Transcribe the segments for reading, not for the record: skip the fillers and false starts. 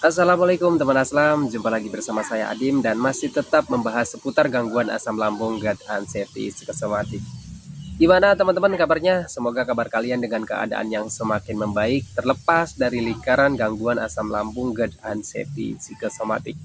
Assalamualaikum teman Aslam, jumpa lagi bersama saya Adim dan masih tetap membahas seputar gangguan asam lambung GERD anxiety psikosomatik. Gimana teman-teman kabarnya? Semoga kabar kalian dengan keadaan yang semakin membaik terlepas dari lingkaran gangguan asam lambung GERD anxiety psikosomatik.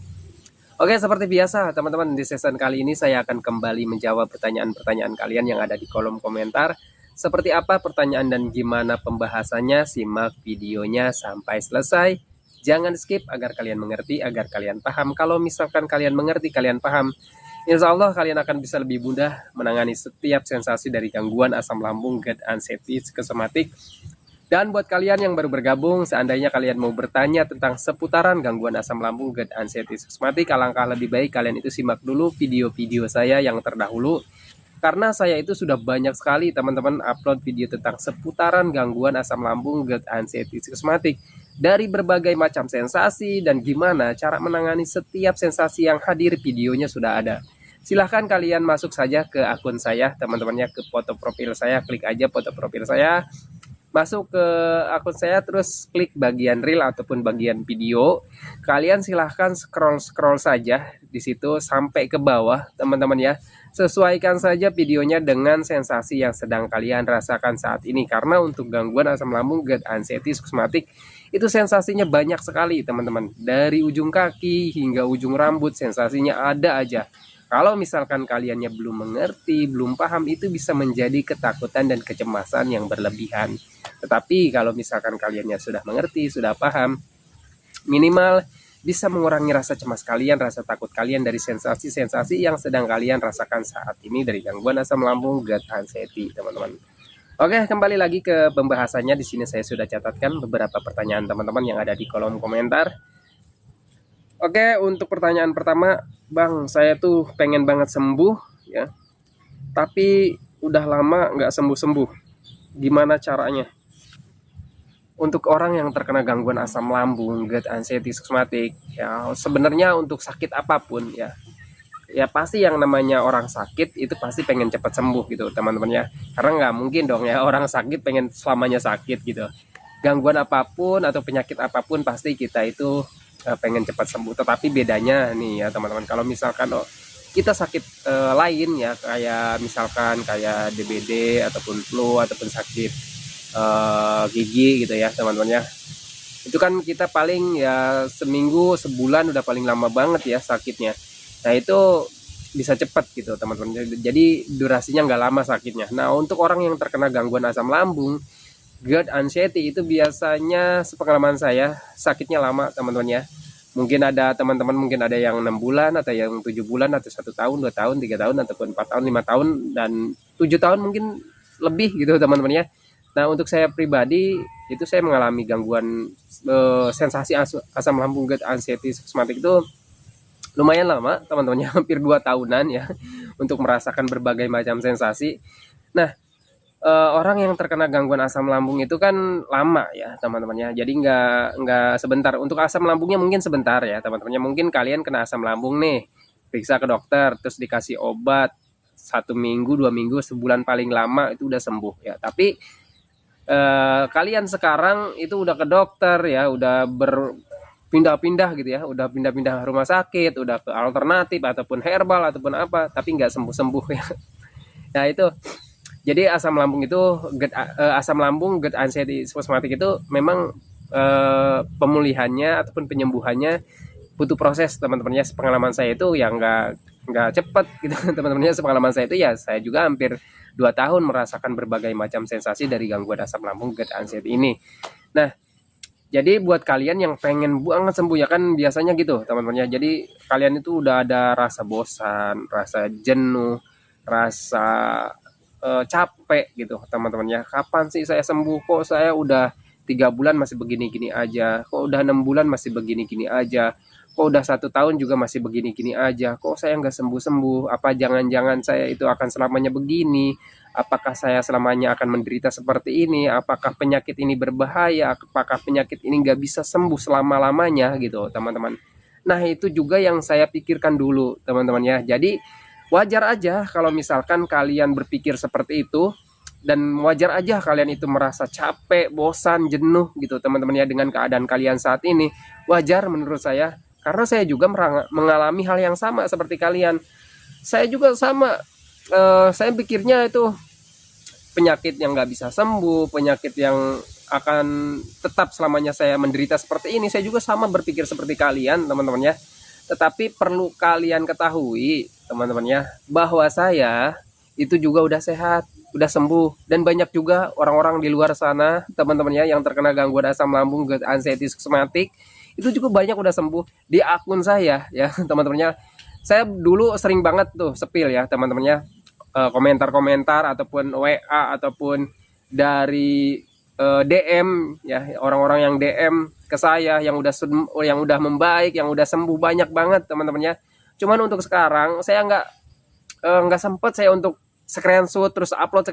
Oke, seperti biasa teman-teman, di season kali ini saya akan kembali menjawab pertanyaan-pertanyaan kalian yang ada di kolom komentar. Seperti apa pertanyaan dan gimana pembahasannya? Simak videonya sampai selesai. Jangan skip agar kalian mengerti, agar kalian paham. Kalau misalkan kalian mengerti, kalian paham, insya Allah kalian akan bisa lebih mudah menangani setiap sensasi dari gangguan asam lambung GERD anxiety psikosomatik. Dan buat kalian yang baru bergabung, seandainya kalian mau bertanya tentang seputaran gangguan asam lambung GERD anxiety psikosomatik, alangkah lebih baik kalian itu simak dulu video-video saya yang terdahulu. Karena saya itu sudah banyak sekali teman-teman upload video tentang seputaran gangguan asam lambung GERD anxiety psikosomatik. Dari berbagai macam sensasi dan gimana cara menangani setiap sensasi yang hadir, videonya sudah ada. Silahkan kalian masuk saja ke akun saya, teman-temannya, ke foto profil saya, klik aja foto profil saya, masuk ke akun saya, terus klik bagian reel ataupun bagian video. Kalian silahkan scroll saja di situ sampai ke bawah teman-teman ya. Sesuaikan saja videonya dengan sensasi yang sedang kalian rasakan saat ini, karena untuk gangguan asam lambung GERD anxiety psikosomatik itu sensasinya banyak sekali teman-teman. Dari ujung kaki hingga ujung rambut sensasinya ada aja. Kalau misalkan kaliannya belum mengerti, belum paham, itu bisa menjadi ketakutan dan kecemasan yang berlebihan. Tetapi kalau misalkan kaliannya sudah mengerti, sudah paham, minimal bisa mengurangi rasa cemas kalian, rasa takut kalian dari sensasi-sensasi yang sedang kalian rasakan saat ini dari gangguan asam lambung GERD anxiety, teman-teman. Oke, kembali lagi ke pembahasannya. Di sini saya sudah catatkan beberapa pertanyaan teman-teman yang ada di kolom komentar. Oke, untuk pertanyaan pertama, Bang, saya tuh pengen banget sembuh ya, tapi udah lama nggak sembuh-sembuh. Gimana caranya? Untuk orang yang terkena gangguan asam lambung, GERD anxiety psikosomatik, ya sebenarnya untuk sakit apapun ya pasti yang namanya orang sakit itu pasti pengen cepat sembuh gitu teman-teman ya. Karena nggak mungkin dong ya orang sakit pengen selamanya sakit gitu. Gangguan apapun atau penyakit apapun pasti kita itu pengen cepat sembuh. Tetapi bedanya nih ya teman-teman, kalau misalkan kita sakit lain ya, kayak misalkan kayak DBD ataupun flu ataupun sakit gigi gitu ya teman-teman ya, itu kan kita paling ya seminggu sebulan udah paling lama banget ya sakitnya. Nah itu bisa cepat gitu teman-teman, jadi durasinya nggak lama sakitnya. Nah untuk orang yang terkena gangguan asam lambung GERD anxiety itu biasanya sepengalaman saya sakitnya lama teman-teman ya. Mungkin ada teman-teman, mungkin ada yang 6 bulan atau yang 7 bulan atau 1 tahun, 2 tahun, 3 tahun ataupun 4 tahun, 5 tahun, dan 7 tahun mungkin lebih gitu teman-teman ya. Nah untuk saya pribadi itu saya mengalami gangguan sensasi asam lambung GERD anxiety psikosomatik itu lumayan lama teman-temannya, hampir 2 tahunan ya, untuk merasakan berbagai macam sensasi. Nah orang yang terkena gangguan asam lambung itu kan lama ya teman-teman ya, jadi nggak sebentar. Untuk asam lambungnya mungkin sebentar ya teman-temannya, mungkin kalian kena asam lambung nih, periksa ke dokter, terus dikasih obat 1 minggu, 2 minggu, sebulan paling lama itu udah sembuh ya. Tapi kalian sekarang itu udah ke dokter ya, udah berpindah-pindah gitu ya, udah pindah-pindah rumah sakit, udah ke alternatif ataupun herbal ataupun apa, tapi nggak sembuh-sembuh ya. Nah itu, jadi asam lambung itu asam lambung GERD anxiety psikosomatik itu memang pemulihannya ataupun penyembuhannya butuh proses teman-temannya. Pengalaman saya itu ya nggak cepat gitu teman-temannya. Pengalaman saya itu ya saya juga hampir 2 tahun merasakan berbagai macam sensasi dari gangguan asam lambung GERD anxiety ini. Nah jadi buat kalian yang pengen banget sembuh ya kan biasanya gitu teman-temannya, jadi kalian itu udah ada rasa bosan, rasa jenuh, rasa capek gitu teman-teman ya. Kapan sih saya sembuh, kok saya udah 3 bulan masih begini-gini aja, kok udah 6 bulan masih begini-gini aja, kok udah 1 tahun juga masih begini-gini aja, kok saya nggak sembuh-sembuh, apa jangan-jangan saya itu akan selamanya begini, apakah saya selamanya akan menderita seperti ini, apakah penyakit ini berbahaya, apakah penyakit ini nggak bisa sembuh selama-lamanya gitu teman-teman. Nah itu juga yang saya pikirkan dulu teman-teman ya. Jadi wajar aja kalau misalkan kalian berpikir seperti itu, dan wajar aja kalian itu merasa capek, bosan, jenuh gitu teman-teman ya dengan keadaan kalian saat ini. Wajar menurut saya, karena saya juga mengalami hal yang sama seperti kalian. Saya juga sama, saya pikirnya itu penyakit yang nggak bisa sembuh, penyakit yang akan tetap selamanya saya menderita seperti ini. Saya juga sama berpikir seperti kalian teman-teman ya. Tetapi perlu kalian ketahui teman-teman ya, bahwa saya itu juga udah sehat, udah sembuh, dan banyak juga orang-orang di luar sana teman-teman ya yang terkena gangguan asam lambung, anxiety psikosomatik, itu juga banyak udah sembuh. Di akun saya ya teman-temannya, saya dulu sering banget tuh sepil ya teman-temannya, komentar-komentar ataupun WA ataupun dari DM ya, orang-orang yang DM ke saya yang udah membaik, yang udah sembuh banyak banget teman-temannya. Cuman untuk sekarang saya nggak sempet saya untuk screenshot terus upload,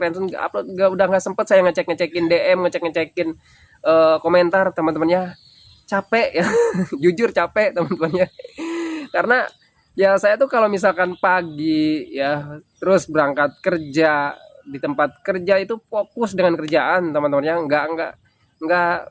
udah nggak sempet saya ngecekin DM, ngecekin komentar teman-temannya. Capek ya jujur capek teman-temannya, karena ya saya tuh kalau misalkan pagi ya terus berangkat kerja, di tempat kerja itu fokus dengan kerjaan teman-temannya, nggak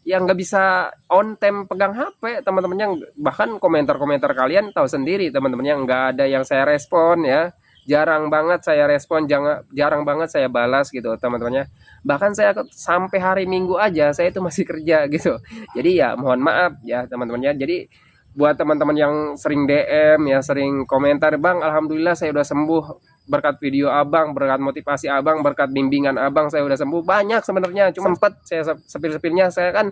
yang nggak bisa on time pegang HP teman-temannya. Bahkan komentar-komentar kalian tahu sendiri teman-temannya, nggak ada yang saya respon ya, jarang banget saya respon, jarang banget saya balas gitu teman-temannya. Bahkan saya sampai hari Minggu aja saya itu masih kerja gitu. Jadi ya mohon maaf ya teman-temannya. Jadi buat teman-teman yang sering DM ya, sering komentar, bang alhamdulillah saya udah sembuh berkat video abang, berkat motivasi abang, berkat bimbingan abang saya udah sembuh. Banyak sebenarnya, cuma sempat saya sepil-sepilnya. Saya kan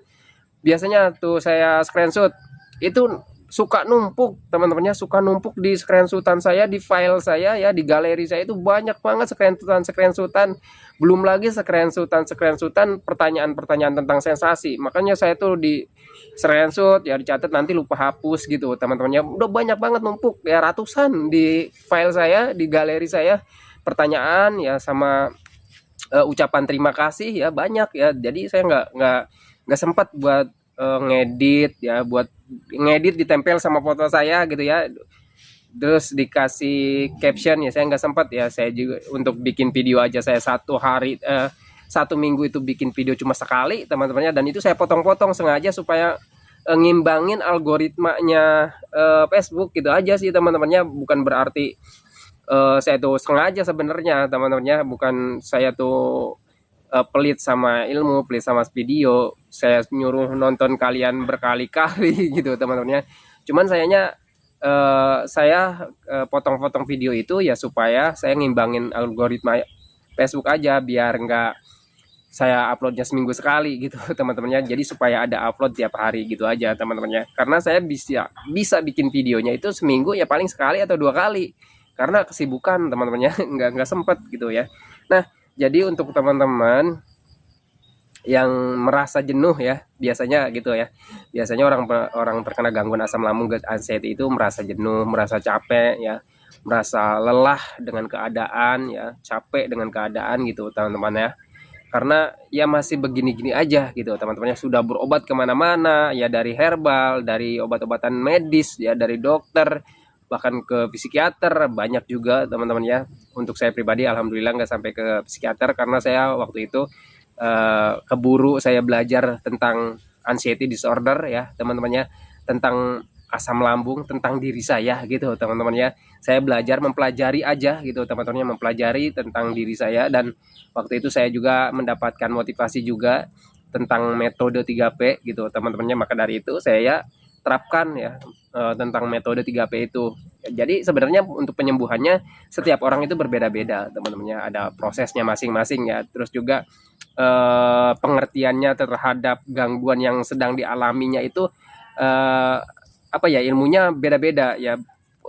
biasanya tuh saya screenshot itu suka numpuk teman-temannya, suka numpuk di screenshotan saya, di file saya ya, di galeri saya itu banyak banget screenshotan, belum lagi screenshotan pertanyaan-pertanyaan tentang sensasi. Makanya saya tuh di screenshot ya, dicatat, nanti lupa hapus gitu teman-temannya. Udah banyak banget numpuk ya, ratusan di file saya, di galeri saya, pertanyaan ya sama ucapan terima kasih ya banyak ya. Jadi saya nggak sempat buat ngedit ya, buat ngedit ditempel sama foto saya gitu ya, terus dikasih caption ya, saya nggak sempat ya. Saya juga untuk bikin video aja, saya satu minggu itu bikin video cuma sekali teman-temannya, dan itu saya potong-potong sengaja supaya ngimbangin algoritmanya Facebook gitu aja sih teman-temannya. Bukan berarti saya tuh sengaja sebenarnya teman-temannya, bukan saya tuh pelit sama ilmu, pelit sama video, saya nyuruh nonton kalian berkali-kali gitu teman-temannya. Cuman saya potong-potong video itu ya supaya saya ngimbangin algoritma Facebook aja, biar nggak saya uploadnya seminggu sekali gitu teman-temannya. Jadi supaya ada upload tiap hari gitu aja teman-temannya, karena saya bisa bikin videonya itu seminggu ya paling sekali atau 2 kali, karena kesibukan teman-temannya nggak sempet gitu ya. Nah, jadi untuk teman-teman yang merasa jenuh ya, biasanya gitu ya, biasanya orang terkena gangguan asam lambung, anxiety itu merasa jenuh, merasa capek ya, merasa lelah dengan keadaan ya, capek dengan keadaan gitu teman-teman ya. Karena ya masih begini-gini aja gitu teman-temannya, sudah berobat kemana-mana ya, dari herbal, dari obat-obatan medis ya, dari dokter, bahkan ke psikiater banyak juga teman-teman ya. Untuk saya pribadi alhamdulillah nggak sampai ke psikiater, karena saya waktu itu keburu saya belajar tentang anxiety disorder ya teman-temannya, tentang asam lambung, tentang diri saya gitu teman-temannya. Saya belajar mempelajari aja gitu teman-temannya, mempelajari tentang diri saya, dan waktu itu saya juga mendapatkan motivasi juga tentang metode 3P gitu teman-temannya. Maka dari itu saya terapkan ya tentang metode 3P itu. Jadi sebenarnya untuk penyembuhannya setiap orang itu berbeda-beda teman-temannya, ada prosesnya masing-masing ya. Terus juga pengertiannya terhadap gangguan yang sedang dialaminya itu apa ya, ilmunya beda-beda ya.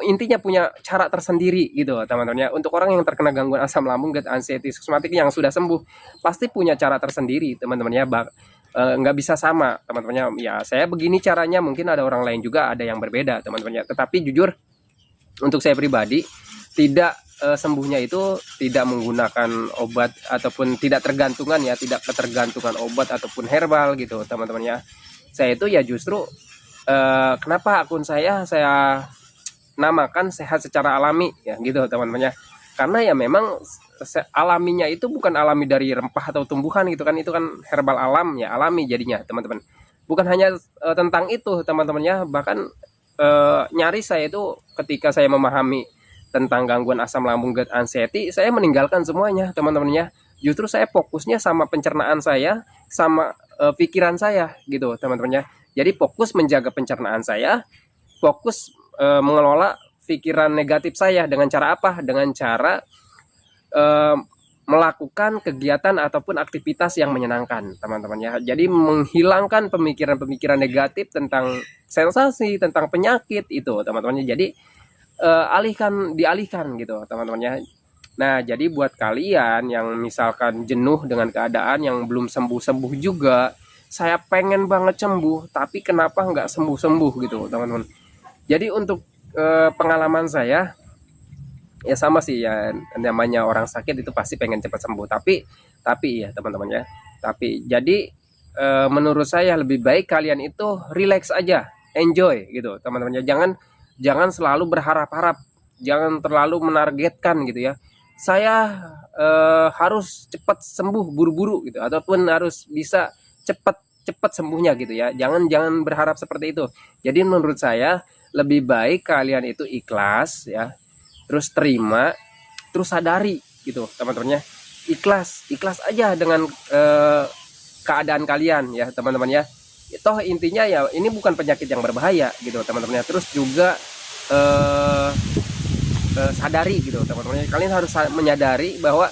Intinya punya cara tersendiri gitu teman-teman ya. Untuk orang yang terkena gangguan asam lambung, anxiety psikosomatik yang sudah sembuh, pasti punya cara tersendiri teman-teman ya. Nggak bisa sama teman-temannya ya, saya begini caranya, mungkin ada orang lain juga ada yang berbeda teman-temannya. Tetapi jujur untuk saya pribadi, tidak sembuhnya itu tidak menggunakan obat ataupun tidak tergantungan ya, tidak ketergantungan obat ataupun herbal gitu teman-teman ya. Saya itu ya justru kenapa akun saya namakan sehat secara alami ya gitu teman-teman ya. karena ya memang alaminya itu bukan alami dari rempah atau tumbuhan gitu kan, itu kan herbal alam ya, alami jadinya teman-teman. Bukan hanya tentang itu teman-temannya, bahkan nyaris saya itu ketika saya memahami tentang gangguan asam lambung gut anxiety, saya meninggalkan semuanya teman-temannya. Justru saya fokusnya sama pencernaan saya, sama pikiran saya gitu teman-temannya. Jadi fokus menjaga pencernaan saya, fokus mengelola pikiran negatif saya dengan cara apa? Dengan cara melakukan kegiatan ataupun aktivitas yang menyenangkan teman-teman ya. Jadi menghilangkan pemikiran-pemikiran negatif tentang sensasi, tentang penyakit itu teman-teman. Jadi dialihkan gitu teman-teman ya. Nah, jadi buat kalian yang misalkan jenuh dengan keadaan yang belum sembuh-sembuh juga, saya pengen banget sembuh, tapi kenapa nggak sembuh-sembuh gitu teman-teman. Jadi untuk pengalaman saya, ya sama sih ya, namanya orang sakit itu pasti pengen cepat sembuh, tapi ya teman-teman ya, tapi jadi menurut saya lebih baik kalian itu relax aja, enjoy gitu teman-teman ya. Jangan selalu berharap-harap, jangan terlalu menargetkan gitu ya, saya harus cepat sembuh buru-buru gitu, ataupun harus bisa cepat sembuhnya gitu ya. Jangan berharap seperti itu. Jadi menurut saya lebih baik kalian itu ikhlas ya, terus terima, terus sadari gitu teman-temannya. Ikhlas aja dengan keadaan kalian ya teman-teman ya. Toh intinya ya ini bukan penyakit yang berbahaya gitu teman-temannya. Terus juga sadari gitu teman-teman. Kalian harus menyadari bahwa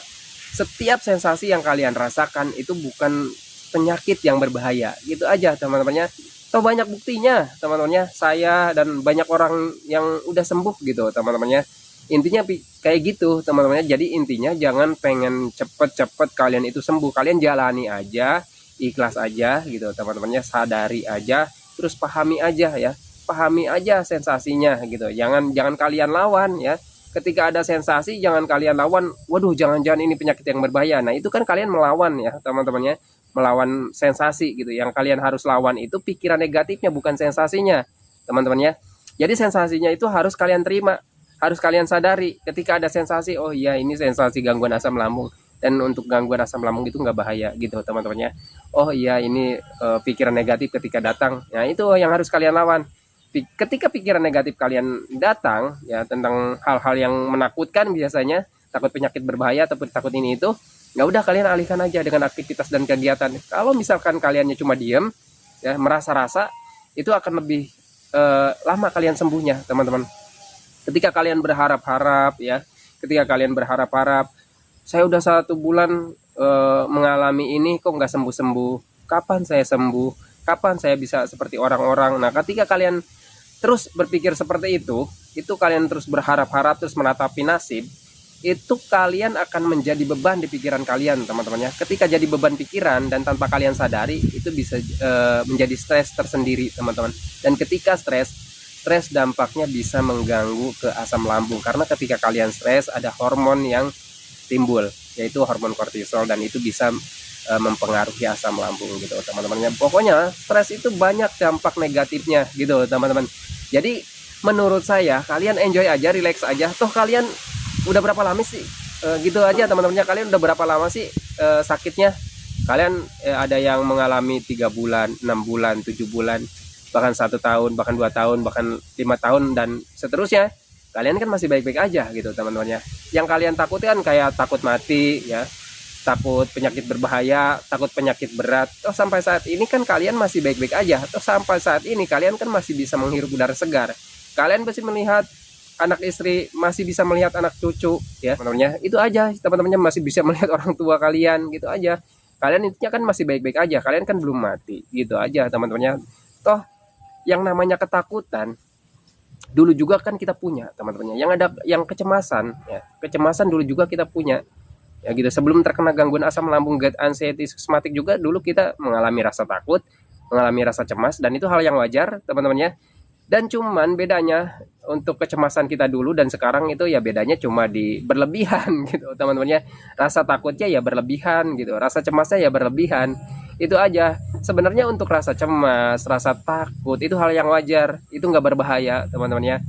setiap sensasi yang kalian rasakan itu bukan penyakit yang berbahaya. Gitu aja teman-temannya. Toh banyak buktinya teman-temannya, saya dan banyak orang yang udah sembuh gitu teman-temannya. Intinya kayak gitu teman-temannya. Jadi intinya jangan pengen cepet-cepet kalian itu sembuh. Kalian jalani aja, ikhlas aja gitu teman-temannya. Sadari aja, terus pahami aja ya. Pahami aja sensasinya gitu. Jangan kalian lawan ya. Ketika ada sensasi jangan kalian lawan. Waduh, jangan-jangan ini penyakit yang berbahaya. Nah, itu kan kalian melawan ya teman-temannya. Melawan sensasi gitu. Yang kalian harus lawan itu pikiran negatifnya, bukan sensasinya teman-teman ya. Jadi sensasinya itu harus kalian terima, harus kalian sadari. Ketika ada sensasi, oh iya ini sensasi gangguan asam lambung, dan untuk gangguan asam lambung itu nggak bahaya gitu teman-teman ya. Oh iya ini pikiran negatif ketika datang, nah itu yang harus kalian lawan. Ketika pikiran negatif kalian datang ya tentang hal-hal yang menakutkan, biasanya takut penyakit berbahaya ataupun takut ini itu, nggak udah kalian alihkan aja dengan aktivitas dan kegiatan. Kalau misalkan kaliannya cuma diem ya, merasa-rasa, itu akan lebih lama kalian sembuhnya teman-teman. Ketika kalian berharap-harap ya, ketika kalian berharap-harap, saya udah 1 bulan mengalami ini kok nggak sembuh-sembuh, kapan saya sembuh, kapan saya bisa seperti orang-orang. Nah, ketika kalian terus berpikir seperti itu kalian terus berharap-harap, terus menatapi nasib, itu kalian akan menjadi beban di pikiran kalian teman-teman ya. Ketika jadi beban pikiran dan tanpa kalian sadari, itu bisa menjadi stres tersendiri teman-teman. Dan ketika stres dampaknya bisa mengganggu ke asam lambung, karena ketika kalian stres ada hormon yang timbul, yaitu hormon kortisol, dan itu bisa mempengaruhi asam lambung gitu teman-teman. Pokoknya stres itu banyak dampak negatifnya gitu teman-teman. Jadi menurut saya kalian enjoy aja, relax aja. Toh kalian udah berapa lama sih gitu aja teman-temannya, kalian udah berapa lama sih sakitnya? Kalian ada yang mengalami 3 bulan, 6 bulan, 7 bulan, bahkan 1 tahun, bahkan 2 tahun, bahkan 5 tahun dan seterusnya. Kalian kan masih baik-baik aja gitu teman-temannya. Yang kalian takutkan kayak takut mati ya, takut penyakit berbahaya, takut penyakit berat. Toh sampai saat ini kan kalian masih baik-baik aja. Toh sampai saat ini kalian kan masih bisa menghirup udara segar. Kalian masih melihat anak istri, masih bisa melihat anak cucu ya teman-temannya. Itu aja teman-temannya, masih bisa melihat orang tua kalian gitu aja. Kalian intinya kan masih baik-baik aja, kalian kan belum mati gitu aja teman-temannya. Toh yang namanya ketakutan dulu juga kan kita punya teman-temannya. Yang ada yang kecemasan ya, kecemasan dulu juga kita punya ya gitu. Sebelum terkena gangguan asam lambung gut anxiety psikosomatik juga dulu kita mengalami rasa takut, mengalami rasa cemas, dan itu hal yang wajar teman-temannya. Dan cuman bedanya untuk kecemasan kita dulu dan sekarang itu ya bedanya cuma di berlebihan gitu teman-temannya. Rasa takutnya ya berlebihan gitu, rasa cemasnya ya berlebihan. Itu aja. Sebenarnya untuk rasa cemas, rasa takut itu hal yang wajar, itu nggak berbahaya teman-temannya.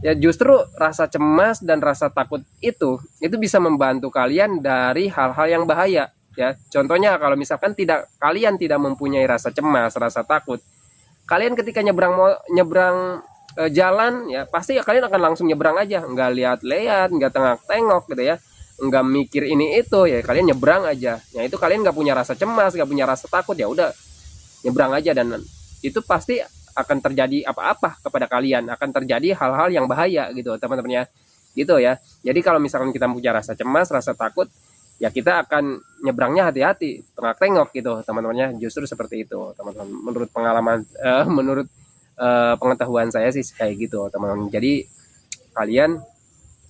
Ya justru rasa cemas dan rasa takut itu bisa membantu kalian dari hal-hal yang bahaya ya. Contohnya kalau misalkan kalian tidak mempunyai rasa cemas, rasa takut, kalian ketika nyebrang jalan ya pasti ya kalian akan langsung nyebrang aja, nggak lihat-lihat, nggak tengok-tengok gitu ya, nggak mikir ini itu ya, kalian nyebrang aja. Ya itu kalian nggak punya rasa cemas, nggak punya rasa takut, ya udah nyebrang aja, dan itu pasti akan terjadi apa-apa kepada kalian, akan terjadi hal-hal yang bahaya gitu teman-teman ya, gitu ya. Jadi kalau misalkan kita punya rasa cemas, rasa takut, ya kita akan nyebrangnya hati-hati, tengok-tengok gitu teman-temannya. Justru seperti itu teman-teman, menurut pengalaman menurut pengetahuan saya sih kayak gitu teman-teman. Jadi kalian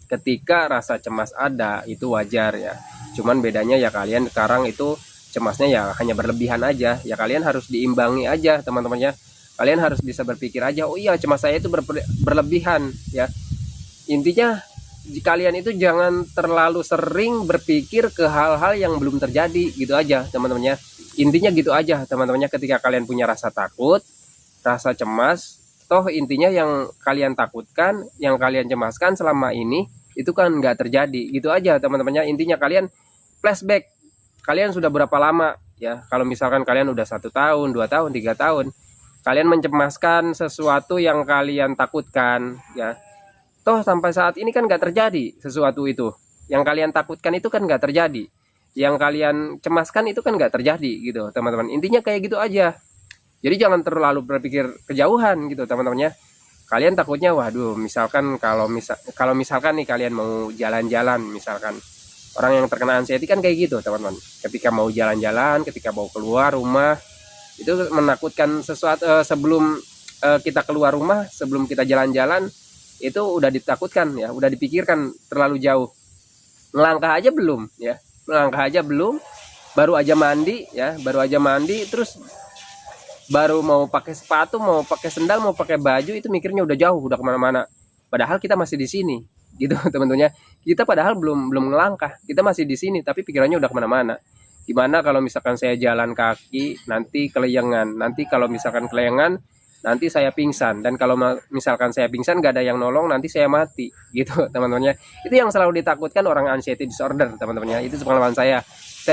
ketika rasa cemas ada itu wajar ya, cuman bedanya ya kalian sekarang itu cemasnya ya hanya berlebihan aja ya, kalian harus diimbangi aja teman-teman ya. Kalian harus bisa berpikir aja, oh iya cemas saya itu berlebihan ya. Intinya kalian itu jangan terlalu sering berpikir ke hal-hal yang belum terjadi gitu aja teman-teman ya. Intinya gitu aja teman-temannya. Ketika kalian punya rasa takut, rasa cemas, toh intinya yang kalian takutkan, yang kalian cemaskan selama ini itu kan nggak terjadi gitu aja teman-temannya. Intinya kalian flashback, kalian sudah berapa lama ya, kalau misalkan kalian udah 1 tahun, 2 tahun, 3 tahun kalian mencemaskan sesuatu yang kalian takutkan ya, toh sampai saat ini kan nggak terjadi sesuatu itu. Yang kalian takutkan itu kan nggak terjadi, yang kalian cemaskan itu kan nggak terjadi gitu teman-teman. Intinya kayak gitu aja. Jadi jangan terlalu berpikir kejauhan gitu teman-teman ya. Kalian takutnya waduh, misalkan kalau misalkan nih kalian mau jalan-jalan, misalkan orang yang terkena anxiety kan kayak gitu teman-teman. Ketika mau jalan-jalan, ketika mau keluar rumah, itu menakutkan sesuatu. Sebelum kita keluar rumah, sebelum kita jalan-jalan, itu udah ditakutkan ya, udah dipikirkan terlalu jauh. Melangkah aja belum ya, melangkah aja belum, baru aja mandi ya, baru aja mandi terus baru mau pakai sepatu, mau pakai sendal, mau pakai baju, itu mikirnya udah jauh, udah kemana-mana. Padahal kita masih di sini gitu teman-teman ya. Kita padahal belum ngelangkah, kita masih di sini tapi pikirannya udah kemana-mana. Gimana kalau misalkan saya jalan kaki nanti kelayangan, nanti kalau misalkan kelayangan nanti saya pingsan, dan kalau misalkan saya pingsan gak ada yang nolong nanti saya mati gitu teman-temannya. Itu yang selalu ditakutkan orang anxiety disorder teman-temannya. Itu pengalaman saya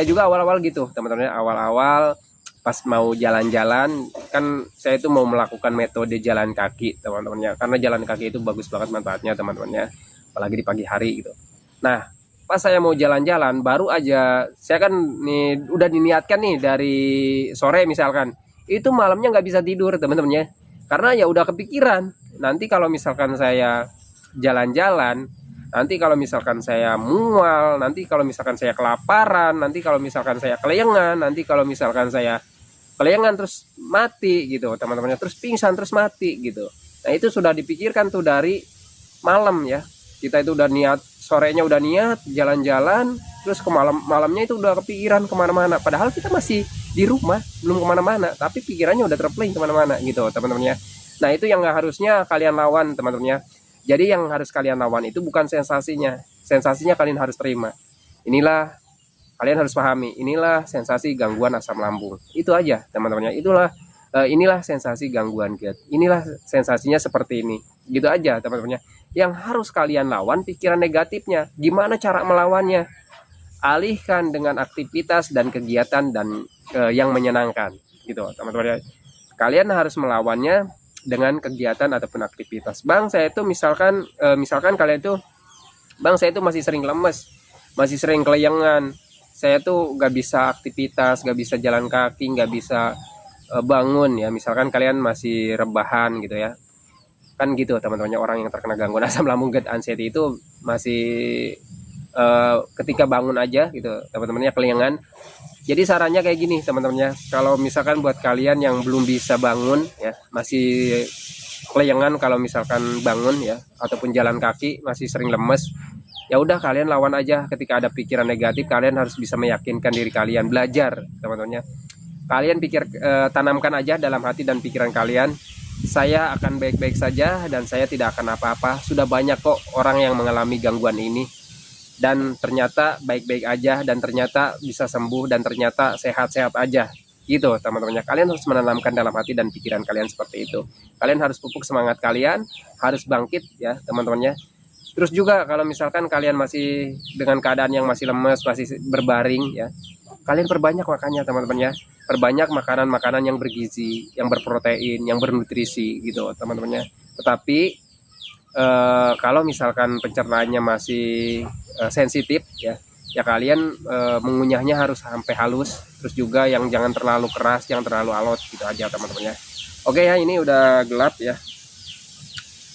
juga awal-awal gitu teman-temannya. Awal-awal pas mau jalan-jalan kan, saya itu mau melakukan metode jalan kaki teman-temannya, karena jalan kaki itu bagus banget manfaatnya teman-temannya, apalagi di pagi hari gitu. Nah pas saya mau jalan-jalan, baru aja saya kan nih udah diniatkan nih dari sore misalkan, itu malamnya nggak bisa tidur teman-temannya, karena ya udah kepikiran nanti kalau misalkan saya jalan-jalan, nanti kalau misalkan saya mual, nanti kalau misalkan saya kelaparan, nanti kalau misalkan saya kelayangan, nanti kalau misalkan saya kelayangan terus mati gitu teman-temannya, terus pingsan terus mati gitu. Nah itu sudah dipikirkan tuh dari malam ya. Kita itu udah niat, sorenya udah niat jalan-jalan, terus ke malamnya itu udah kepikiran kemana-mana. Padahal kita masih di rumah, belum kemana-mana, tapi pikirannya udah terplank kemana-mana gitu teman-temannya. Nah itu yang harusnya kalian lawan teman-temannya. Jadi yang harus kalian lawan itu bukan sensasinya, sensasinya kalian harus terima. Inilah, kalian harus pahami, inilah sensasi gangguan asam lambung. Itu aja teman-temannya. Inilah sensasi gangguan GERD. Inilah sensasinya seperti ini. Gitu aja teman-temannya. Yang harus kalian lawan pikiran negatifnya. Gimana cara melawannya? Alihkan dengan aktivitas dan kegiatan dan yang menyenangkan. Gitu teman-teman. Kalian harus melawannya dengan kegiatan ataupun aktivitas. Bang, saya itu misalkan kalian itu, bang saya itu masih sering lemes, masih sering kelayangan, saya tuh gak bisa aktivitas, gak bisa jalan kaki, gak bisa bangun ya. Misalkan kalian masih rebahan gitu ya, kan gitu teman-temannya. Orang yang terkena gangguan asam lambung GERD anxiety itu masih ketika bangun aja gitu teman-temannya kelayangan. Jadi sarannya kayak gini teman-temannya, kalau misalkan buat kalian yang belum bisa bangun ya, masih kelayangan kalau misalkan bangun ya, ataupun jalan kaki masih sering lemes, ya udah kalian lawan aja. Ketika ada pikiran negatif, kalian harus bisa meyakinkan diri kalian, belajar teman-temannya. Kalian tanamkan aja dalam hati dan pikiran kalian, saya akan baik-baik saja dan saya tidak akan apa-apa. Sudah banyak kok orang yang mengalami gangguan ini dan ternyata baik-baik aja, dan ternyata bisa sembuh, dan ternyata sehat-sehat aja. gitu teman-temannya. Kalian harus menanamkan dalam hati dan pikiran kalian seperti itu. Kalian harus pupuk semangat kalian, harus bangkit ya teman-temannya. Terus juga kalau misalkan kalian masih dengan keadaan yang masih lemes, masih berbaring ya, kalian perbanyak makannya teman-teman ya. Perbanyak makanan-makanan yang bergizi, yang berprotein, yang bernutrisi gitu teman-temannya. Tetapi kalau misalkan pencernaannya masih sensitif ya, ya kalian mengunyahnya harus sampai halus. Terus juga yang jangan terlalu keras, jangan terlalu alot gitu aja teman-teman ya. Oke ya, ini udah gelap ya,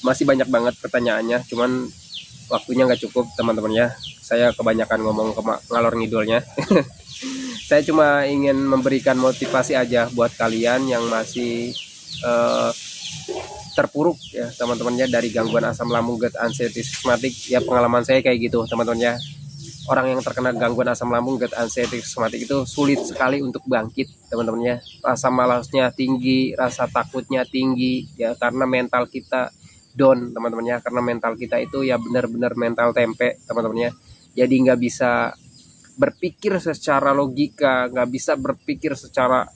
masih banyak banget pertanyaannya, cuman waktunya nggak cukup teman-teman ya. Saya kebanyakan ngomong ke ngalor ngidulnya. Saya cuma ingin memberikan motivasi aja buat kalian yang masih uh, terpuruk ya teman-temannya dari gangguan asam lambung, GERD, anxiety psikosomatik. Ya pengalaman saya kayak gitu teman-temannya. Orang yang terkena gangguan asam lambung, GERD, anxiety psikosomatik itu sulit sekali untuk bangkit teman-temannya. Rasa malasnya tinggi, rasa takutnya tinggi ya, karena mental kita down teman-temannya. Karena mental kita itu ya benar-benar mental tempe teman-temannya. Jadi nggak bisa berpikir secara logika, nggak bisa berpikir secara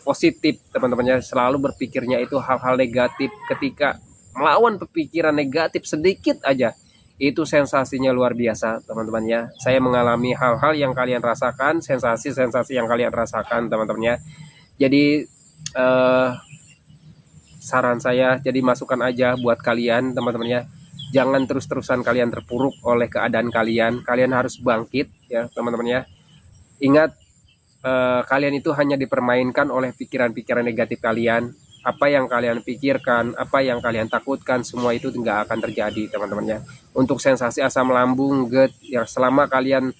positif teman-temannya. Selalu berpikirnya itu hal-hal negatif. Ketika melawan pemikiran negatif sedikit aja, itu sensasinya luar biasa teman-temannya. Saya mengalami hal-hal yang kalian rasakan, sensasi-sensasi yang kalian rasakan teman-temannya. Jadi saran saya, jadi masukan aja buat kalian teman-temannya. Jangan terus-terusan kalian terpuruk oleh keadaan kalian. Kalian harus bangkit ya teman-teman ya. Ingat, kalian itu hanya dipermainkan oleh pikiran-pikiran negatif kalian. Apa yang kalian pikirkan, apa yang kalian takutkan, semua itu nggak akan terjadi teman-teman ya. Untuk sensasi asam lambung, GERD, ya selama kalian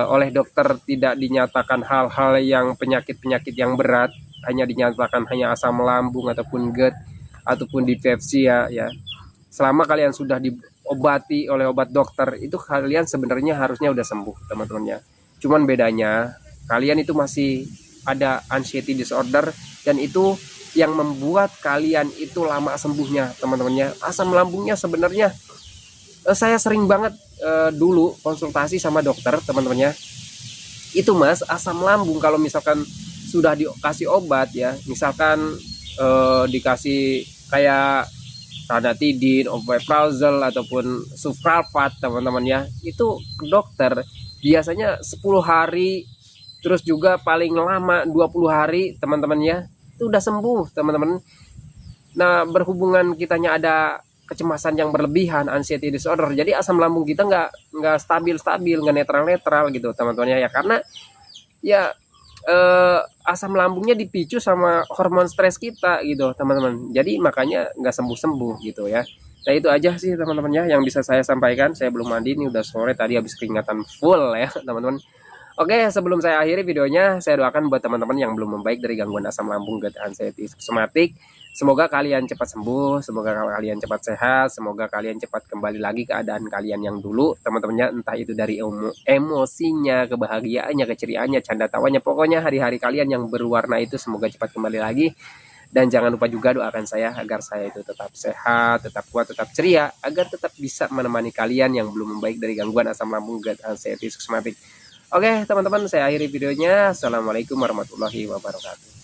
oleh dokter tidak dinyatakan hal-hal yang penyakit-penyakit yang berat, hanya dinyatakan hanya asam lambung ataupun GERD ataupun dispepsia ya. Selama kalian sudah diobati oleh obat dokter, itu kalian sebenarnya harusnya udah sembuh teman-teman ya. Cuman bedanya kalian itu masih ada anxiety disorder, dan itu yang membuat kalian itu lama sembuhnya teman-teman ya. Asam lambungnya sebenarnya saya sering banget dulu konsultasi sama dokter teman-teman ya. Itu mas, asam lambung kalau misalkan sudah dikasih obat ya, misalkan dikasih kayak ranitidin, omeprazole ataupun supralfat teman-teman ya, itu ke dokter biasanya 10 hari, terus juga paling lama 20 hari teman-teman ya, itu udah sembuh teman-teman. Nah berhubungan kitanya ada kecemasan yang berlebihan, anxiety disorder, jadi asam lambung kita nggak stabil, nggak netral gitu teman-teman ya, karena ya asam lambungnya dipicu sama hormon stres kita gitu teman-teman. Jadi makanya nggak sembuh-sembuh gitu ya. Nah itu aja sih teman-teman ya yang bisa saya sampaikan. Saya belum mandi, ini udah sore, tadi habis keringatan full ya teman-teman. Oke, sebelum saya akhiri videonya, saya doakan buat teman-teman yang belum membaik dari gangguan asam lambung, GERD, anxiety psikosomatik, semoga kalian cepat sembuh, semoga kalian cepat sehat, semoga kalian cepat kembali lagi keadaan kalian yang dulu teman-temannya, entah itu dari emosinya, kebahagiaannya, keceriaannya, canda tawanya, pokoknya hari-hari kalian yang berwarna itu semoga cepat kembali lagi. Dan jangan lupa juga doakan saya agar saya itu tetap sehat, tetap kuat, tetap ceria, agar tetap bisa menemani kalian yang belum membaik dari gangguan asam lambung, GERD, anxiety psikosomatik. Oke teman-teman, saya akhiri videonya. Assalamualaikum warahmatullahi wabarakatuh.